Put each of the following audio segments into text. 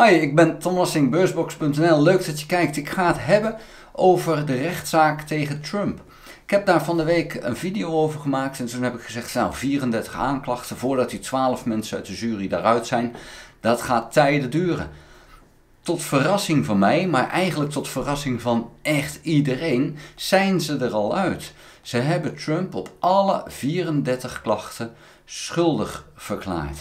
Hi, ik ben Tom Lassing, beursbox.nl. Leuk dat je kijkt. Ik ga het hebben over de rechtszaak tegen Trump. Ik heb daar van de week een video over gemaakt en toen heb ik gezegd, nou 34 aanklachten voordat die 12 mensen uit de jury daaruit zijn. Dat gaat tijden duren. Tot verrassing van mij, maar eigenlijk tot verrassing van echt iedereen, zijn ze er al uit. Ze hebben Trump op alle 34 klachten schuldig verklaard.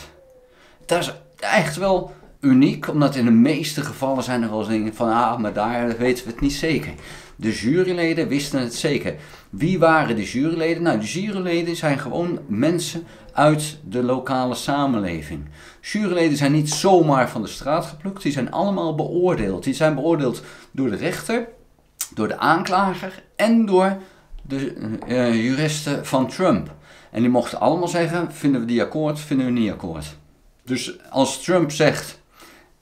Dat is echt wel uniek, omdat in de meeste gevallen zijn er wel dingen van, maar daar weten we het niet zeker. De juryleden wisten het zeker. Wie waren de juryleden? Nou, de juryleden zijn gewoon mensen uit de lokale samenleving. Juryleden zijn niet zomaar van de straat geplukt, die zijn allemaal beoordeeld. Die zijn beoordeeld door de rechter, door de aanklager en door de juristen van Trump. En die mochten allemaal zeggen, vinden we die akkoord, vinden we niet akkoord. Dus als Trump zegt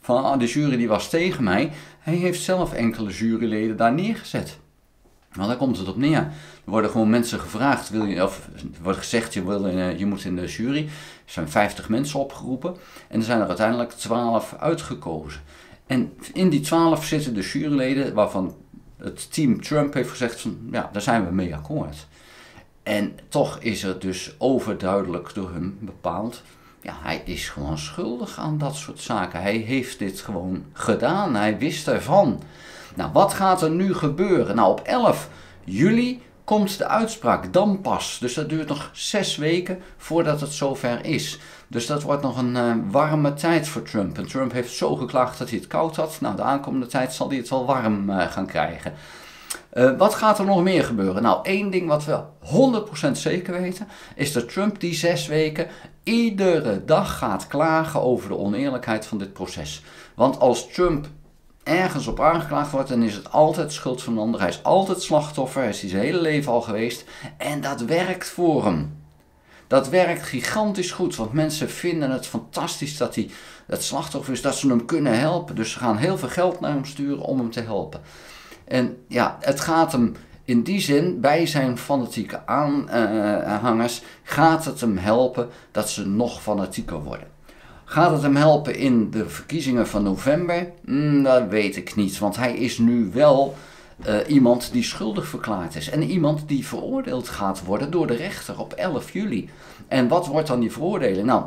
van de jury die was tegen mij, hij heeft zelf enkele juryleden daar neergezet. Nou, daar komt het op neer. Er worden gewoon mensen gevraagd, er wordt gezegd je moet in de jury. Er zijn 50 mensen opgeroepen en er zijn er uiteindelijk 12 uitgekozen. En in die 12 zitten de juryleden waarvan het team Trump heeft gezegd van ja, daar zijn we mee akkoord. En toch is er dus overduidelijk door hem bepaald, ja, hij is gewoon schuldig aan dat soort zaken. Hij heeft dit gewoon gedaan. Hij wist ervan. Nou, wat gaat er nu gebeuren? Nou, op 11 juli komt de uitspraak. Dan pas. Dus dat duurt nog 6 weken voordat het zover is. Dus dat wordt nog een warme tijd voor Trump. En Trump heeft zo geklaagd dat hij het koud had. Nou, de aankomende tijd zal hij het wel warm gaan krijgen. Wat gaat er nog meer gebeuren? Nou, één ding wat we 100% zeker weten, is dat Trump die 6 weken iedere dag gaat klagen over de oneerlijkheid van dit proces. Want als Trump ergens op aangeklaagd wordt, dan is het altijd schuld van een ander. Hij is altijd slachtoffer, hij is zijn hele leven al geweest. En dat werkt voor hem. Dat werkt gigantisch goed, want mensen vinden het fantastisch dat hij het slachtoffer is, dat ze hem kunnen helpen. Dus ze gaan heel veel geld naar hem sturen om hem te helpen. En ja, het gaat hem in die zin, bij zijn fanatieke aanhangers, gaat het hem helpen dat ze nog fanatieker worden. Gaat het hem helpen in de verkiezingen van november? Dat weet ik niet, want hij is nu wel iemand die schuldig verklaard is. En iemand die veroordeeld gaat worden door de rechter op 11 juli. En wat wordt dan die veroordeling? Nou,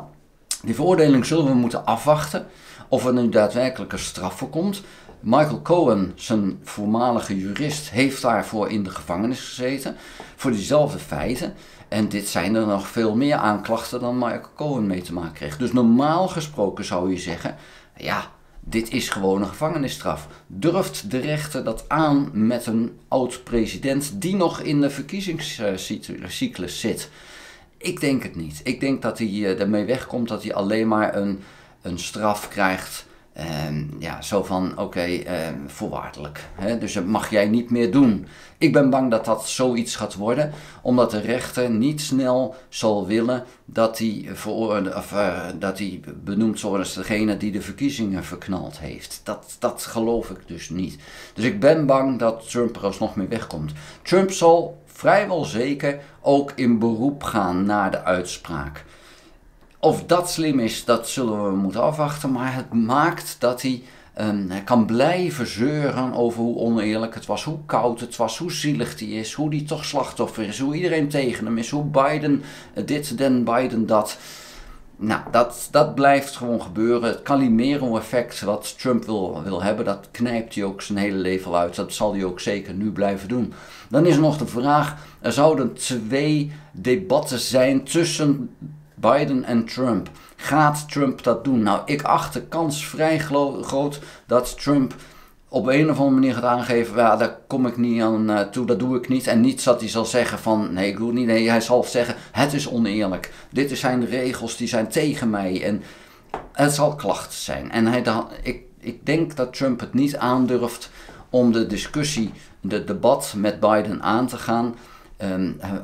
die veroordeling zullen we moeten afwachten of er nu daadwerkelijk een straf voor komt. Michael Cohen, zijn voormalige jurist, heeft daarvoor in de gevangenis gezeten. Voor diezelfde feiten. En dit zijn er nog veel meer aanklachten dan Michael Cohen mee te maken kreeg. Dus normaal gesproken zou je zeggen, ja, dit is gewoon een gevangenisstraf. Durft de rechter dat aan met een oud-president die nog in de verkiezingscyclus zit? Ik denk het niet. Ik denk dat hij ermee wegkomt dat hij alleen maar een straf krijgt. Ja, zo van, oké, voorwaardelijk. Dus dat mag jij niet meer doen. Ik ben bang dat dat zoiets gaat worden, omdat de rechter niet snel zal willen dat hij benoemd wordt als degene die de verkiezingen verknald heeft. Dat geloof ik dus niet. Dus ik ben bang dat Trump er alsnog mee wegkomt. Trump zal vrijwel zeker ook in beroep gaan naar de uitspraak. Of dat slim is, dat zullen we moeten afwachten, maar het maakt dat hij kan blijven zeuren over hoe oneerlijk het was, hoe koud het was, hoe zielig hij is, hoe hij toch slachtoffer is, hoe iedereen tegen hem is, hoe Biden dit en Biden dat. Nou, dat blijft gewoon gebeuren. Het Calimero-effect wat Trump wil hebben, dat knijpt hij ook zijn hele leven al uit. Dat zal hij ook zeker nu blijven doen. Dan is er nog de vraag, er zouden 2 debatten zijn tussen Biden en Trump. Gaat Trump dat doen? Nou, ik acht de kans vrij groot dat Trump op een of andere manier gaat aangeven, ja, daar kom ik niet aan toe, dat doe ik niet. En niet dat hij zal zeggen van, nee, ik doe het niet. Nee, hij zal zeggen, het is oneerlijk. Dit zijn de regels, die zijn tegen mij. En het zal klachten zijn. En ik denk dat Trump het niet aandurft om de discussie, de debat met Biden aan te gaan.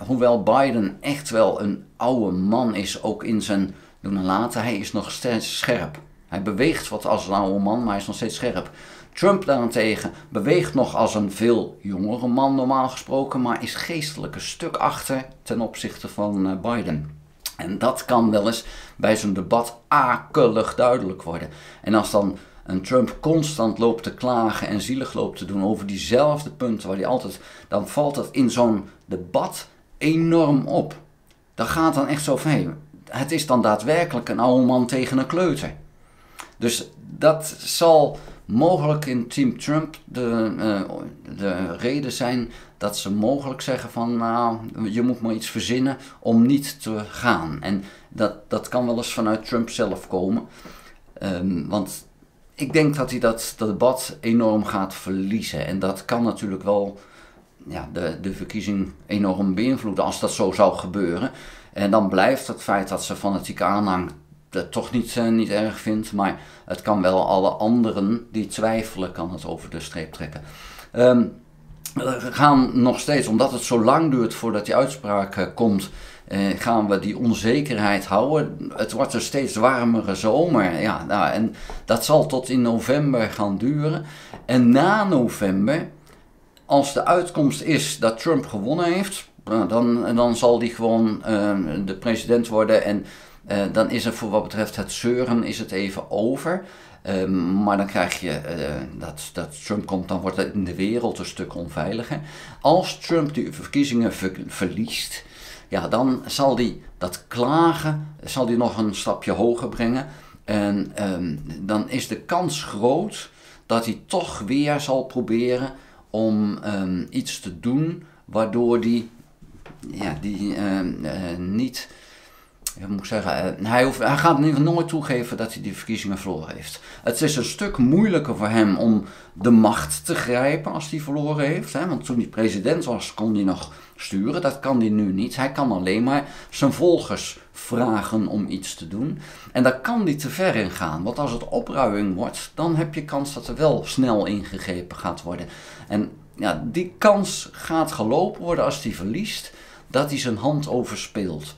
Hoewel Biden echt wel een oude man is, ook in zijn doen en laten, hij is nog steeds scherp. Hij beweegt wat als een oude man, maar hij is nog steeds scherp. Trump daarentegen beweegt nog als een veel jongere man normaal gesproken, maar is geestelijk een stuk achter ten opzichte van Biden. En dat kan wel eens bij zo'n debat akelig duidelijk worden. En als dan En Trump constant loopt te klagen en zielig loopt te doen over diezelfde punten waar hij altijd, dan valt dat in zo'n debat enorm op. Dat gaat dan echt zo van, hey, het is dan daadwerkelijk een oude man tegen een kleuter. Dus dat zal mogelijk in Team Trump de reden zijn dat ze mogelijk zeggen van, nou, je moet maar iets verzinnen om niet te gaan. En dat kan wel eens vanuit Trump zelf komen. Want ik denk dat hij dat debat enorm gaat verliezen. En dat kan natuurlijk wel de verkiezing enorm beïnvloeden als dat zo zou gebeuren. En dan blijft het feit dat ze fanatieke aanhang dat toch niet erg vindt. Maar het kan wel alle anderen die twijfelen, kan het over de streep trekken. We gaan nog steeds, omdat het zo lang duurt voordat die uitspraak komt, gaan we die onzekerheid houden. Het wordt een steeds warmere zomer. Ja, nou, en dat zal tot in november gaan duren. En na november, als de uitkomst is dat Trump gewonnen heeft, dan zal die gewoon de president worden. En dan is er voor wat betreft het zeuren is het even over. Maar dan krijg je dat Trump komt, dan wordt het in de wereld een stuk onveiliger. Als Trump die verkiezingen verliest, ja, dan zal hij dat klagen nog een stapje hoger brengen. En dan is de kans groot dat hij toch weer zal proberen om iets te doen waardoor hij niet... Ik moet zeggen, hij gaat in ieder geval nooit toegeven dat hij die verkiezingen verloren heeft. Het is een stuk moeilijker voor hem om de macht te grijpen als hij verloren heeft. Hè? Want toen hij president was, kon hij nog sturen. Dat kan hij nu niet. Hij kan alleen maar zijn volgers vragen om iets te doen. En daar kan hij te ver in gaan. Want als het opruiing wordt, dan heb je kans dat er wel snel ingegrepen gaat worden. En ja, die kans gaat gelopen worden als hij verliest, dat hij zijn hand overspeelt.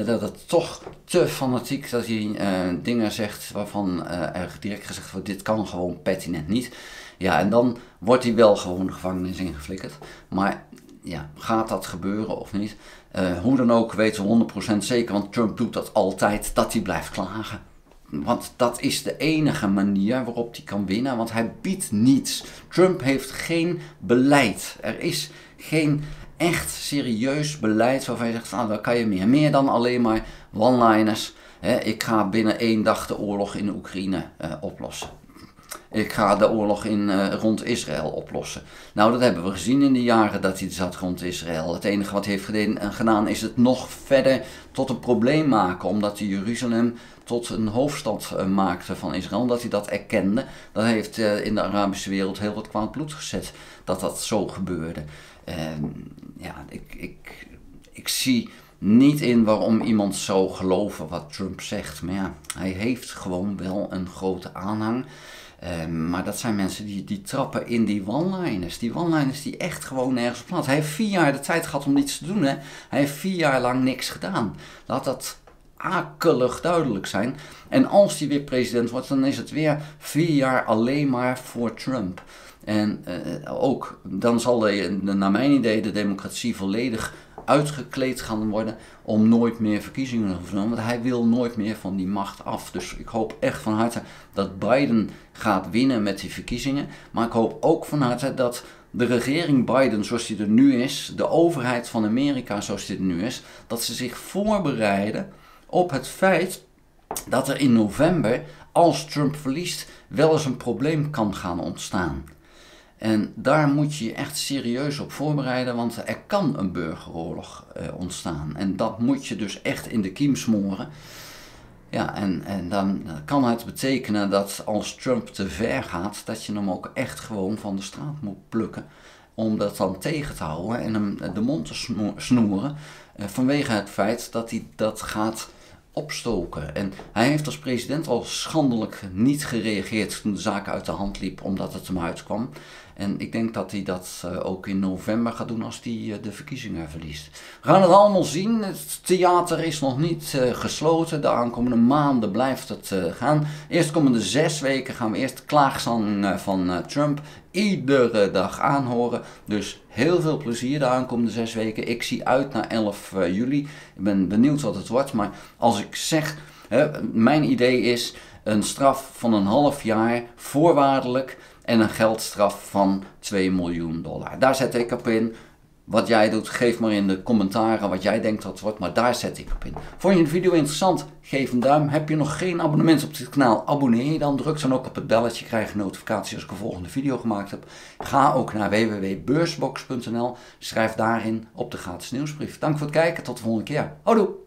Dat het toch te fanatiek, dat hij dingen zegt waarvan er direct gezegd wordt, dit kan gewoon pertinent niet. Ja, en dan wordt hij wel gewoon de gevangenis ingeflikkerd. Maar ja, gaat dat gebeuren of niet? Hoe dan ook weten we 100% zeker, want Trump doet dat altijd, dat hij blijft klagen. Want dat is de enige manier waarop hij kan winnen, want hij biedt niets. Trump heeft geen beleid. Er is geen echt serieus beleid waarvan je zegt, nou, dan kan je meer dan alleen maar one-liners. Ik ga binnen 1 dag de oorlog in Oekraïne oplossen. Ik ga de oorlog rond Israël oplossen. Nou, dat hebben we gezien in de jaren dat hij zat rond Israël. Het enige wat hij heeft gedaan is het nog verder tot een probleem maken, omdat hij Jeruzalem tot een hoofdstad maakte van Israël, omdat hij dat erkende. Dat heeft in de Arabische wereld heel wat kwaad bloed gezet, dat zo gebeurde. Ik zie niet in waarom iemand zou geloven wat Trump zegt. Maar ja, hij heeft gewoon wel een grote aanhang. Maar dat zijn mensen die trappen in die one-liners. Die one-liners die echt gewoon nergens op plaats. Hij heeft 4 jaar de tijd gehad om niets te doen. Hè? Hij heeft 4 jaar lang niks gedaan. Laat dat akelig duidelijk zijn. En als hij weer president wordt, dan is het weer 4 jaar alleen maar voor Trump. En ook, dan zal naar mijn idee de democratie volledig uitgekleed gaan worden om nooit meer verkiezingen te hoeven doen. Want hij wil nooit meer van die macht af. Dus ik hoop echt van harte dat Biden gaat winnen met die verkiezingen. Maar ik hoop ook van harte dat de regering Biden zoals die er nu is, de overheid van Amerika zoals die er nu is, dat ze zich voorbereiden op het feit dat er in november, als Trump verliest, wel eens een probleem kan gaan ontstaan. En daar moet je je echt serieus op voorbereiden, want er kan een burgeroorlog ontstaan. En dat moet je dus echt in de kiem smoren. Ja, en dan kan het betekenen dat als Trump te ver gaat, dat je hem ook echt gewoon van de straat moet plukken. Om dat dan tegen te houden en hem de mond te snoeren. Vanwege het feit dat hij dat gaat opstoken. En hij heeft als president al schandelijk niet gereageerd toen de zaak uit de hand liep, omdat het hem uitkwam. En ik denk dat hij dat ook in november gaat doen als hij de verkiezingen verliest. We gaan het allemaal zien. Het theater is nog niet gesloten. De aankomende maanden blijft het gaan. Eerstkomende 6 weken gaan we eerst de klaagzang van Trump iedere dag aanhoren. Dus heel veel plezier de aankomende 6 weken. Ik zie uit naar 11 juli. Ik ben benieuwd wat het wordt. Maar als ik zeg, mijn idee is, een straf van een half jaar voorwaardelijk en een geldstraf van $2 miljoen. Daar zet ik op in. Wat jij doet, geef maar in de commentaren wat jij denkt dat het wordt, maar daar zet ik op in. Vond je de video interessant? Geef een duim. Heb je nog geen abonnements op dit kanaal? Abonneer je dan. Druk dan ook op het belletje. Krijg je notificaties als ik een volgende video gemaakt heb. Ga ook naar www.beursbox.nl. Schrijf daarin op de gratis nieuwsbrief. Dank voor het kijken. Tot de volgende keer. Houdoe!